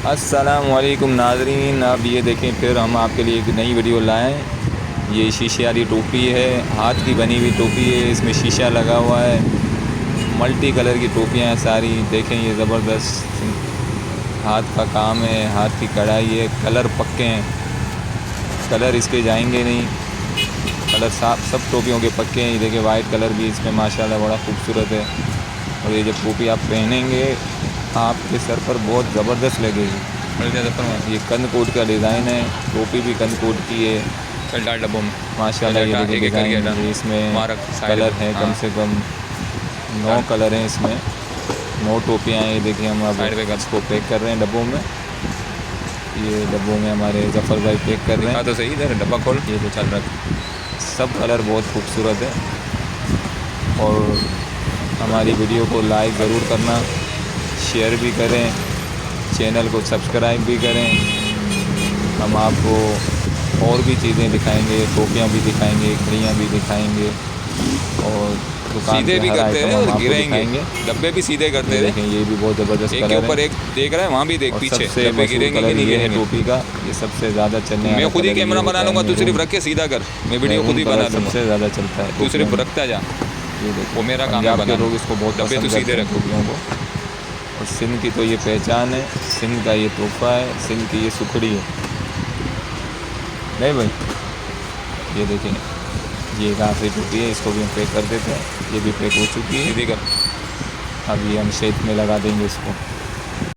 अस्सलामुअलैकुम नाज़रीन, अब ये देखें फिर हम आपके लिए एक नई वीडियो लाएँ। ये शीशे वाली टोपी है, हाथ की बनी हुई टोपी है, इसमें शीशा लगा हुआ है। मल्टी कलर की टोपियाँ हैं सारी। देखें ये ज़बरदस्त हाथ का काम है, हाथ की कढ़ाई है, कलर पक्के हैं, कलर इसके जाएंगे नहीं, कलर सब टोपियों के पक्के हैं। ये देखिए वाइट कलर भी इसमें माशाल्लाह बड़ा खूबसूरत है। और ये जब टोपी आप पहनेंगे आपके सर पर बहुत ज़बरदस्त लगेगी। ये कंदकोट का डिज़ाइन है, टोपी भी कंदकोट की है। चल डाल डब्बों में माशाल्लाह ये देखिए डिज़ाइन है, इसमें कलर है कम से कम 9 कलर हैं इसमें, 9 टोपियाँ हैं। ये देखिए हम अब इसको पैक कर रहे हैं डब्बों में। ये डब्बों में हमारे जफ़र भाई पैक कर रहे हैं। तो सही इधर डब्बा खोल, ये तो चल रहा है। सब कलर बहुत खूबसूरत है। और हमारी वीडियो को लाइक ज़रूर करना, शेयर भी करें, चैनल को सब्सक्राइब भी करें। हम आपको और भी चीज़ें दिखाएंगे, टोपियाँ भी दिखाएंगे, घड़ियाँ भी दिखाएंगे और दुकान सीधे के भी हर करते आइटम हैं हम और आपको गिरेंगे, दिखाएंगे। डब्बे भी सीधे करते ये हैं। देखें ये भी बहुत ज़बरदस्त एक के कलर ऊपर है। एक देख रहा है, वहाँ भी देख और पीछे सबसे डब्बे मशहूर गिरेंगे कि कलर नहीं ये है गिरेंगे। टोपी का, ये सबसे ज़्यादा चलने वाला मैं खुद ही कलर कैमरा ये बना होता लूँगा, है तू सिर्फ मैरून। रख के सीधा कर, मैं वीडियो खुद मैरून ही बना कलर दूँगा, सबसे ज़्यादा चलता है तू टोपियों सिर्फ में। रखता जा, ये देखो वो मेरा काम है पंजाब के बनाना। लोग इसको बहुत डब्बे तो पसंद सीधे करते हैं रखो। टोपियों को। और सिंध की तो ये पहचान है, सिंध का ये तोहफा है, सिंध की ये सुखड़ी है। नहीं भाई ये देखें ये एक आखिरी टोपी है, इसको भी हम पैक कर देते हैं। ये भी पैक हो चुकी है। सीधी कर। अभी हम शेड में लगा देंगे इसको।